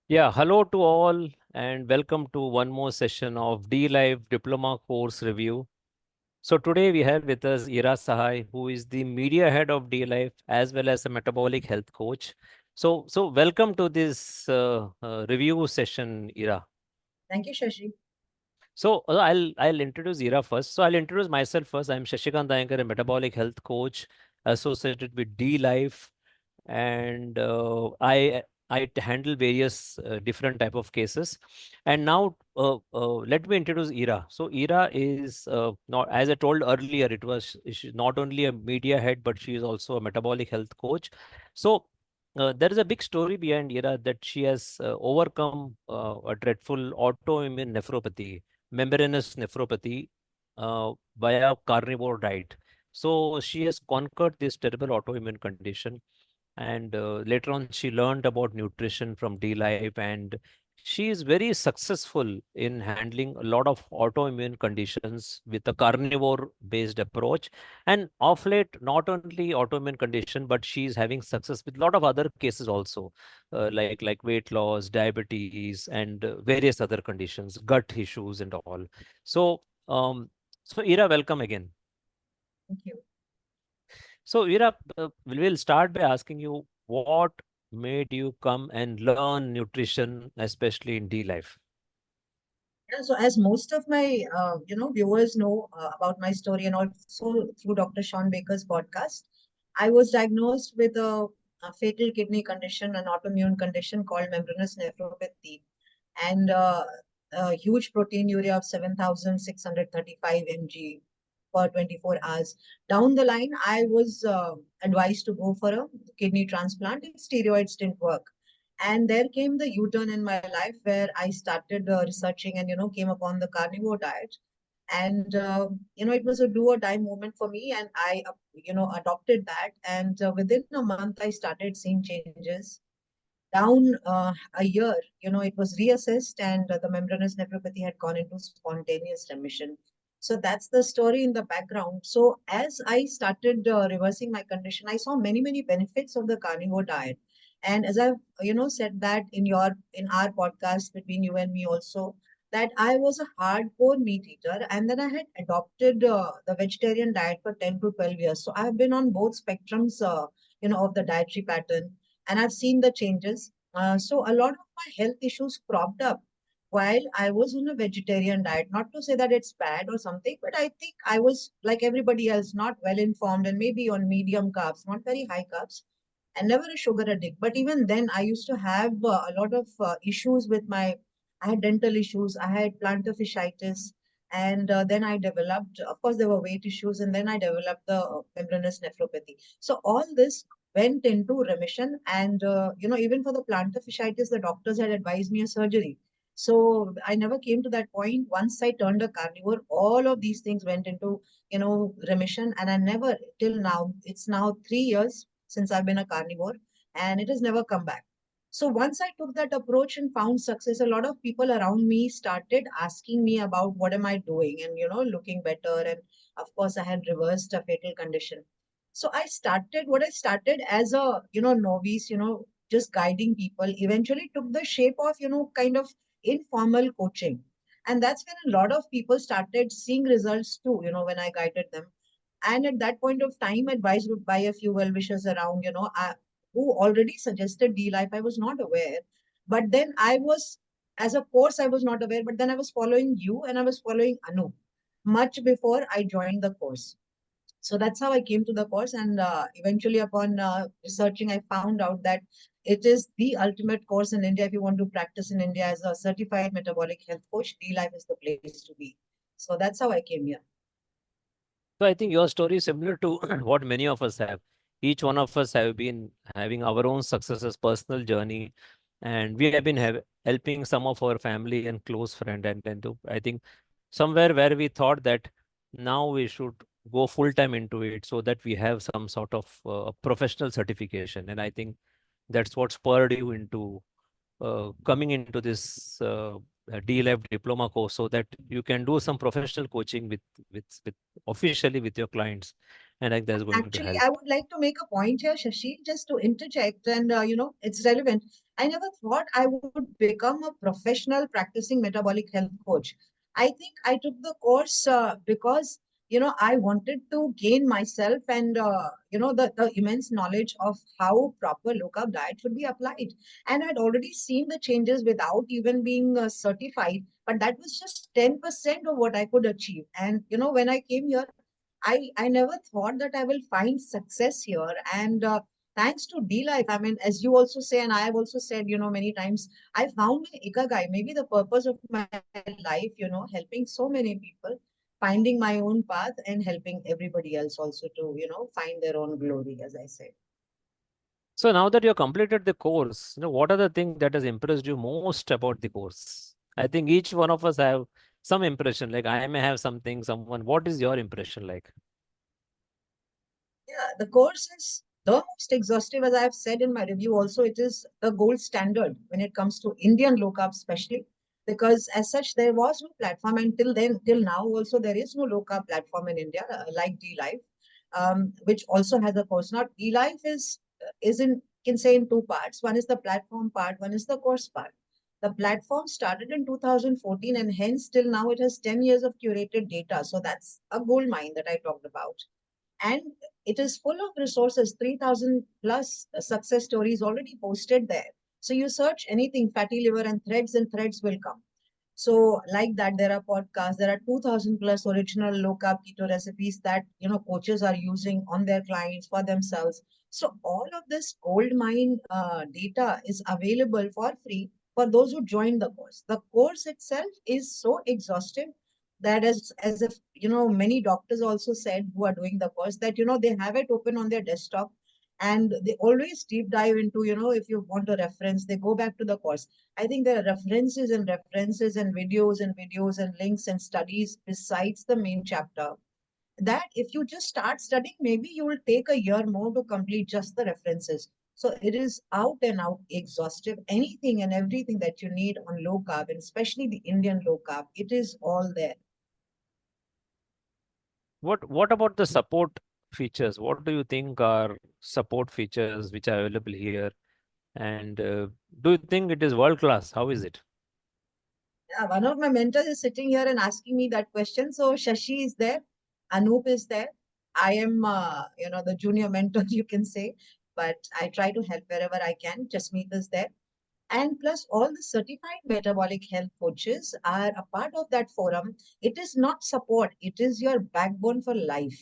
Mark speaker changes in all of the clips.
Speaker 1: Yeah, hello to all and welcome to one more session of D-Live Diploma course review. So today we have with us Ira Sahay, who is the media head of D-Life as well as a metabolic health coach. So welcome to this review session, Ira.
Speaker 2: Thank you, Shashi.
Speaker 1: So I'll introduce Ira first. So I'll introduce myself first. I'm Shashikant Iyengar, a metabolic health coach associated with D-Life, and I handle various different type of cases. And now let me introduce Ira. So Ira is not, as I told earlier, she's not only a media head but she is also a metabolic health coach. So there is a big story behind Ira, that she has overcome a dreadful autoimmune nephropathy, membranous nephropathy, via carnivore diet. So she has conquered this terrible autoimmune condition, and later on she learned about nutrition from D Life, and she is very successful in handling a lot of autoimmune conditions with a carnivore based approach. And of late, not only autoimmune condition, but she is having success with a lot of other cases also, like weight loss, diabetes, and various other conditions, gut issues and all. So um so Ira, welcome again.
Speaker 2: Thank you.
Speaker 1: So, Veera, we'll start by asking you what made you come and learn nutrition, especially in D life.
Speaker 2: Yeah, so as most of my viewers know about my story and also through Dr. Sean Baker's podcast, I was diagnosed with a fatal kidney condition, an autoimmune condition called membranous nephropathy, and a huge proteinuria of 7,635 mg per 24 hours. Down the line, I was advised to go for a kidney transplant if steroids didn't work. And there came the U-turn in my life where I started researching and, came upon the carnivore diet. And, it was a do or die moment for me. And I, adopted that. And within a month, I started seeing changes. Down a year, it was reassessed and the membranous nephropathy had gone into spontaneous remission. So that's the story in the background. So as I started reversing my condition, I saw many, many benefits of the carnivore diet. And as I've, said that in our podcast between you and me also, that I was a hardcore meat eater and then I had adopted the vegetarian diet for 10 to 12 years. So I've been on both spectrums, of the dietary pattern, and I've seen the changes. So a lot of my health issues cropped up while I was on a vegetarian diet. Not to say that it's bad or something, but I think I was like everybody else, not well informed and maybe on medium carbs, not very high carbs, and never a sugar addict. But even then, I used to have a lot of issues with my. I had dental issues. I had plantar fasciitis. And then I developed, of course, there were weight issues, and then I developed the membranous nephropathy. So all this went into remission. And, even for the plantar fasciitis, the doctors had advised me a surgery. So I never came to that point. Once I turned a carnivore, all of these things went into, remission. And I never, till now, it's now 3 years since I've been a carnivore, and it has never come back. So once I took that approach and found success, a lot of people around me started asking me about what am I doing and, looking better. And of course, I had reversed a fatal condition. So what I started as a, novice, just guiding people, eventually took the shape of, kind of informal coaching. And that's when a lot of people started seeing results too, when I guided them. And at that point of time, advised by a few well-wishers around, who already suggested D Life, I was not aware. But then as a course, I was not aware, but then I was following you and I was following Anu much before I joined the course. So that's how I came to the course. And eventually, upon researching, I found out that it is the ultimate course in India. If you want to practice in India as a certified metabolic health coach, D Life is the place to be. So that's how I came here.
Speaker 1: So I think your story is similar to what many of us have. Each one of us have been having our own successes, personal journey, and we have been helping some of our family and close friend. And I think somewhere where we thought that now we should go full time into it so that we have some sort of professional certification. And I think that's what spurred you into coming into this D-Lab diploma course so that you can do some professional coaching with officially with your clients. and I think that's going to
Speaker 2: Actually, I
Speaker 1: help.
Speaker 2: would like to make a point here, Shashi, just to interject, and it's relevant. I never thought I would become a professional practicing metabolic health coach. I think I took the course because I wanted to gain myself and the immense knowledge of how proper low carb diet should be applied. And I'd already seen the changes without even being certified, but that was just 10% of what I could achieve. And when I came here, I never thought that I will find success here. And thanks to D Life, I mean, as you also say, and I have also said, many times, I found my ikigai, maybe the purpose of my life, helping so many people, finding my own path and helping everybody else also to, find their own glory, as I say.
Speaker 1: So now that you've completed the course, what are the things that has impressed you most about the course? I think each one of us have some impression. Like I may have something, someone. What is your impression like?
Speaker 2: Yeah, the course is the most exhaustive, as I have said in my review. Also, it is the gold standard when it comes to Indian low carb, especially because, as such, there was no platform until then. Till now, also there is no low carb platform in India like D Life, which also has a course. Now, D Life is in can say in two parts. One is the platform part. One is the course part. The platform started in 2014, and hence till now it has 10 years of curated data. So that's a gold mine that I talked about, and it is full of resources, 3000 plus success stories already posted there. So you search anything fatty liver and threads will come. So like that, there are podcasts, there are 2000 plus original low carb keto recipes that coaches are using on their clients for themselves. So all of this gold mine data is available for free for those who join the course. The course itself is so exhaustive that as if many doctors also said who are doing the course that they have it open on their desktop, and they always deep dive into, if you want a reference, they go back to the course. I think there are references and videos and links and studies besides the main chapter, that if you just start studying, maybe you will take a year more to complete just the references. So it is out and out exhaustive. Anything and everything that you need on low carb, and especially the Indian low carb, it is all there.
Speaker 1: What about the support features? What do you think are support features which are available here? And do you think it is world class? How is it?
Speaker 2: Yeah, one of my mentors is sitting here and asking me that question. So Shashi is there, Anup is there. I am, the junior mentor, you can say, but I try to help wherever I can. Jasmeet is there. And plus, all the certified metabolic health coaches are a part of that forum. It is not support, it is your backbone for life.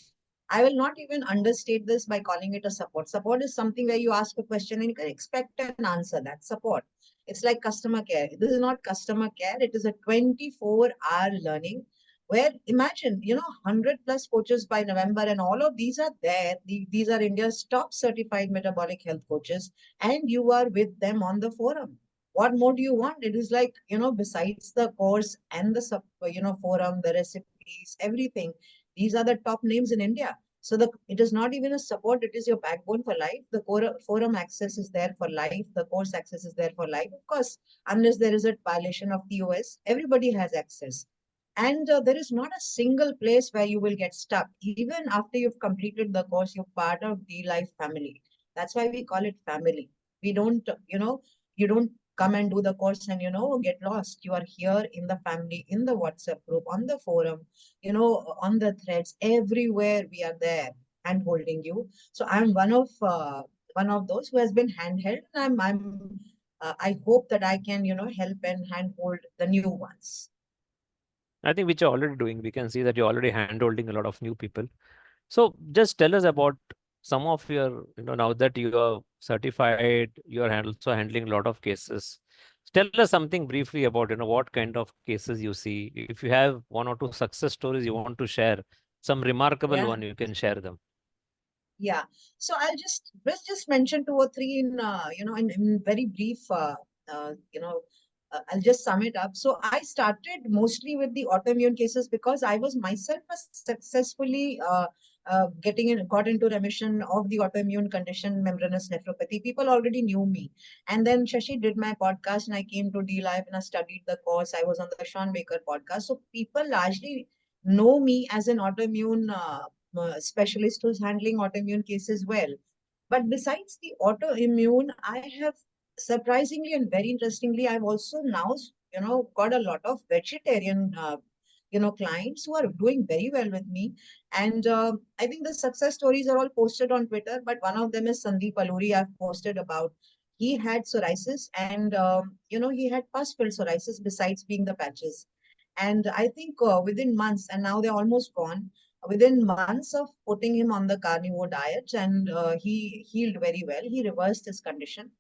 Speaker 2: I will not even understate this by calling it a support. Support is something where you ask a question and you can expect an answer. That's support. It's like customer care. This is not customer care, it is a 24-hour learning where imagine, 100 plus coaches by November, and all of these are there. These are India's top certified metabolic health coaches, and you are with them on the forum. What more do you want? It is like, besides the course and the forum, the recipes, everything, these are the top names in India. So it is not even a support, it is your backbone for life. The forum access is there for life, the course access is there for life, of course, unless there is a violation of TOS, everybody has access. And there is not a single place where you will get stuck. Even after you've completed the course, you're part of the life family. That's why we call it family. We don't, you don't come and do the course and, get lost. You are here in the family, in the WhatsApp group, on the forum, on the threads, everywhere we are there and holding you. So I'm one of those who has been handheld, and I hope that I can, help and handhold the new ones.
Speaker 1: I think which you're already doing. We can see that you're already handholding a lot of new people. So just tell us about some of your, now that you are certified, you are also handling a lot of cases. Tell us something briefly about, what kind of cases you see. If you have one or two success stories you want to share, some remarkable
Speaker 2: Yeah.
Speaker 1: one, you can share them.
Speaker 2: Yeah. So let's just mention two or three in in very brief I'll just sum it up. So I started mostly with the autoimmune cases because I was myself a successfully got into remission of the autoimmune condition membranous nephropathy. People already knew me. And then Shashi did my podcast and I came to D Live and I studied the course. I was on the Sean Baker podcast. So people largely know me as an autoimmune specialist who's handling autoimmune cases well. But besides the autoimmune, I have surprisingly and very interestingly, I've also now, got a lot of vegetarian, clients who are doing very well with me. And I think the success stories are all posted on Twitter, but one of them is Sandeep Aluri. I've posted about. He had psoriasis and, he had pus-filled psoriasis besides being the patches. And I think within months, and now they're almost gone, within months of putting him on the carnivore diet, and he healed very well. He reversed his condition.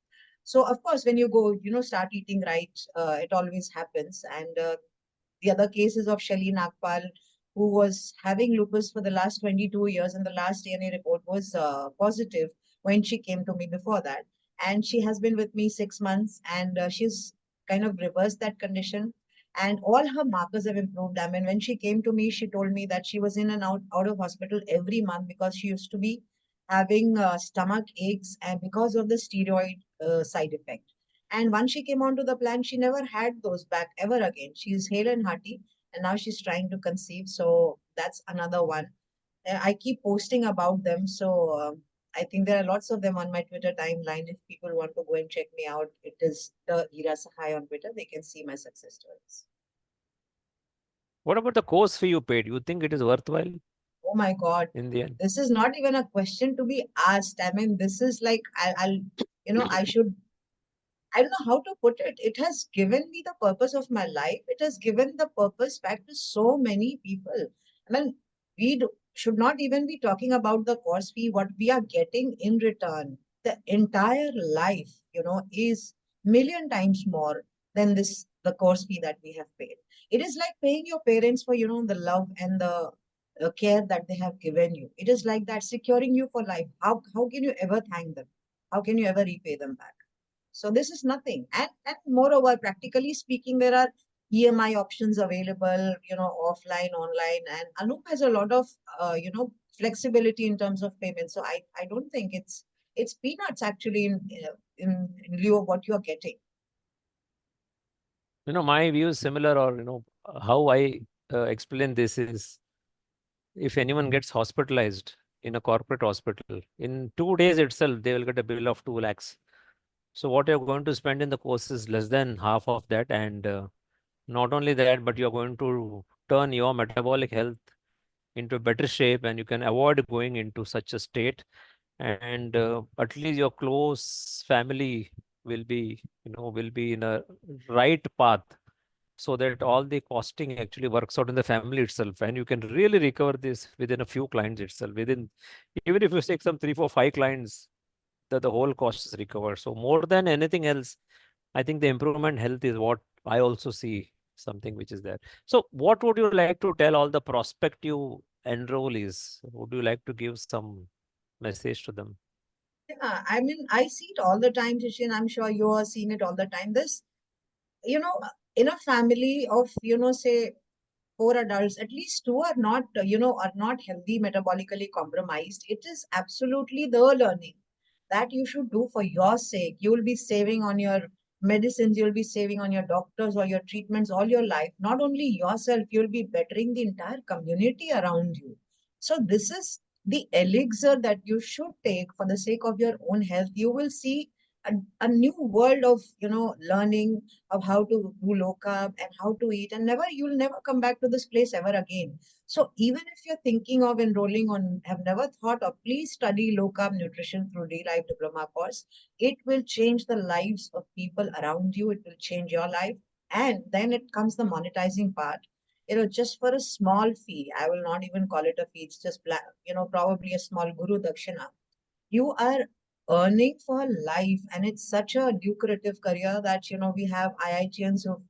Speaker 2: So, of course, when you go, start eating right, it always happens. And the other cases of Shelly Nagpal, who was having lupus for the last 22 years, and the last DNA report was positive when she came to me before that. And she has been with me 6 months, and she's kind of reversed that condition. And all her markers have improved. I mean, when she came to me, she told me that she was in and out of hospital every month because she used to be having stomach aches and because of the steroid side effect. And once she came onto the plan, she never had those back ever again. She's hale and hearty, and now she's trying to conceive. So that's another one. I keep posting about them. So I think there are lots of them on my Twitter timeline. If people want to go and check me out, it is the Ira Sahay on Twitter. They can see my success stories.
Speaker 1: What about the course fee you paid? You think it is worthwhile
Speaker 2: Oh my God.
Speaker 1: in the end?
Speaker 2: This is not even a question to be asked. I mean, this is like, I should I don't know how to put it. It has given me the purpose of my life. It has given the purpose back to so many people. I mean, should not even be talking about the course fee, what we are getting in return. The entire life, is million times more than the course fee that we have paid. It is like paying your parents for, the love and the care that they have given you. It is like that securing you for life. How can you ever thank them? How can you ever repay them back? So this is nothing. And moreover, practically speaking, there are EMI options available, offline, online, and Anup has a lot of, flexibility in terms of payment. So I don't think it's peanuts actually in lieu of what you're getting.
Speaker 1: My view is similar, or how I explain this is, if anyone gets hospitalized in a corporate hospital, in 2 days itself, they will get a bill of 2 lakhs. So what you're going to spend in the course is less than half of that. And not only that, but you're going to turn your metabolic health into better shape, and you can avoid going into such a state. And at least your close family will be in a right path, so that all the costing actually works out in the family itself, and you can really recover this within a few clients itself. Within, even if you take some 3 4 5 clients, the whole cost is recovered. So more than anything else, I think the improvement health is what I also see, something which is there. So what would you like to tell all the prospective enrollees? Would you like to give some message to them?
Speaker 2: Yeah, I mean, I see it all the time, Tishin. I'm sure you are seeing it all the time. This, you know, in a family of, say 4 adults, at least two are not, are not healthy, metabolically compromised. It is absolutely the learning that you should do for your sake. You will be saving on your medicines, you'll be saving on your doctors or your treatments all your life. Not only yourself, you'll be bettering the entire community around you. So this is the elixir that you should take for the sake of your own health. You will see a new world of, learning of how to do low carb and how to eat, and you'll never come back to this place ever again. So even if you're thinking of enrolling on, have never thought of, please study low carb nutrition through D-Life diploma course. It will change the lives of people around you. It will change your life. And then it comes the monetizing part. Just for a small fee, I will not even call it a fee. It's just, probably a small guru dakshina. You are earning for life, and it's such a lucrative career that we have IITians who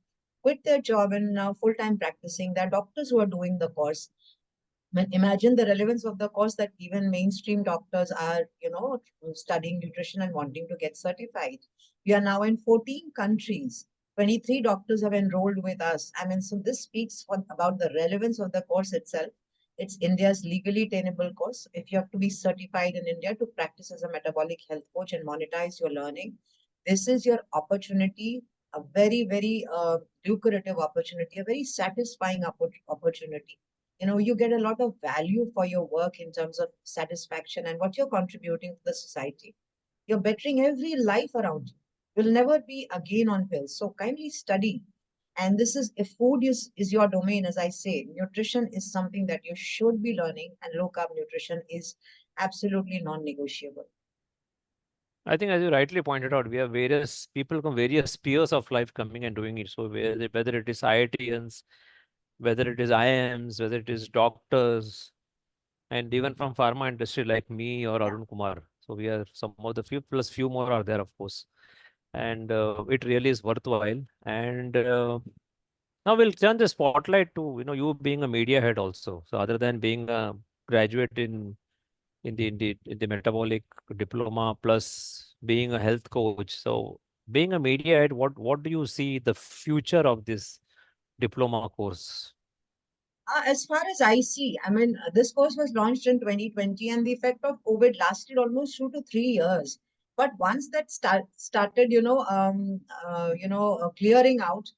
Speaker 2: quit their job and now full-time practicing. There are doctors who are doing the course. Imagine the relevance of the course, that even mainstream doctors are, studying nutrition and wanting to get certified. We are now in 14 countries. 23 doctors have enrolled with us. I mean, so this speaks about the relevance of the course itself. It's India's legally attainable course. If you have to be certified in India to practice as a metabolic health coach and monetize your learning, this is your opportunity, a very, very lucrative opportunity, a very satisfying opportunity. You get a lot of value for your work in terms of satisfaction and what you're contributing to the society. You're bettering every life around you. You'll never be again on pills. So kindly study. And this is, if food is your domain, as I say, nutrition is something that you should be learning, and low carb nutrition is absolutely non-negotiable.
Speaker 1: I think, as you rightly pointed out, we have various people from various spheres of life coming and doing it. So whether it is IITians, whether it is IIMs, whether it is doctors, and even from pharma industry like me or
Speaker 2: Yeah.
Speaker 1: Arun Kumar. So we are some of the few, plus few more are there, of course. And it really is worthwhile. And now we'll turn the spotlight to, you being a media head also. So other than being a graduate in the metabolic diploma plus being a health coach. So being a media head, what do you see the future of this diploma course?
Speaker 2: As far as I see, I mean, this course was launched in 2020, and the effect of COVID lasted almost 2 to 3 years. But once that started, clearing out,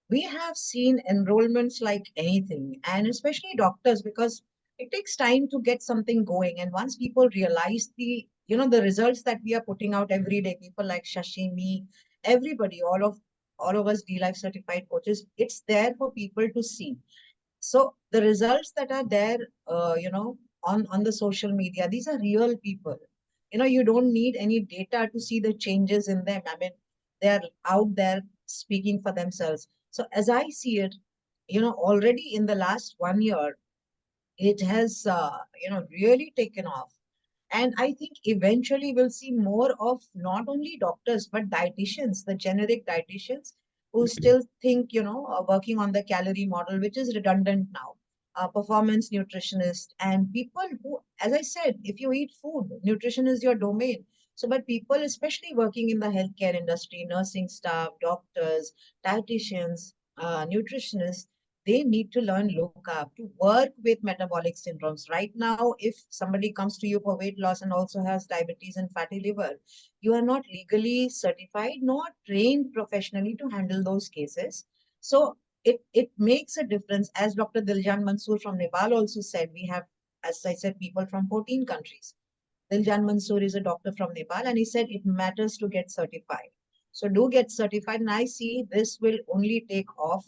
Speaker 2: we have seen enrollments like anything, and especially doctors, because it takes time to get something going. And once people realize the results that we are putting out every day, people like Shashi, me, everybody, all of us D Life certified coaches, it's there for people to see. So the results that are there, on the social media, these are real people. You don't need any data to see the changes in them. I mean, they're out there speaking for themselves. So as I see it, already in the last 1 year, it has really taken off. And I think eventually we'll see more of not only doctors, but dietitians, the generic dietitians who still think, working on the calorie model, which is redundant now, performance nutritionist, and people who, as I said, if you eat food, nutrition is your domain. So, but people, especially working in the healthcare industry, nursing staff, doctors, dietitians, nutritionists, they need to learn low carb to work with metabolic syndromes. Right now, if somebody comes to you for weight loss and also has diabetes and fatty liver, you are not legally certified nor trained professionally to handle those cases. So it makes a difference. As Dr. Diljan Mansoor from Nepal also said, we have, as I said, people from 14 countries. Diljan Mansoor is a doctor from Nepal, and he said it matters to get certified. So do get certified, and I see this will only take off.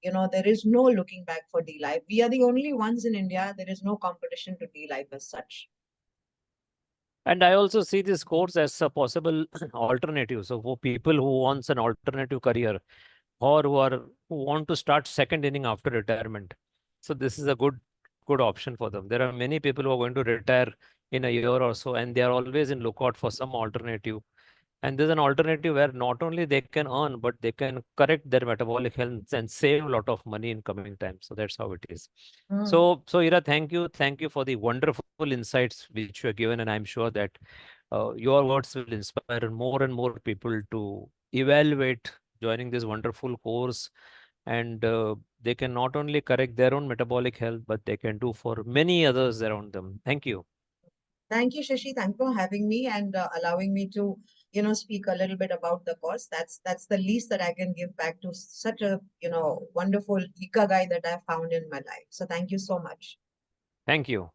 Speaker 2: There is no looking back for D Life. We are the only ones in India. There is no competition to D Life as such.
Speaker 1: And I also see this course as a possible alternative. So for people who wants an alternative career or who want to start second inning after retirement. So this is a good option for them. There are many people who are going to retire in a year or so, and they are always in lookout for some alternative. And there's an alternative where not only they can earn, but they can correct their metabolic health and save a lot of money in coming time. So that's how it is.
Speaker 2: Mm.
Speaker 1: So Ira, thank you. Thank you for the wonderful insights which you have given. And I'm sure that your words will inspire more and more people to evaluate joining this wonderful course. And they can not only correct their own metabolic health, but they can do for many others around them. Thank you.
Speaker 2: Thank you, Shashi. Thank you for having me and allowing me to, speak a little bit about the course. That's the least that I can give back to such a, wonderful Ika guy that I found in my life. So thank you so much.
Speaker 1: Thank you.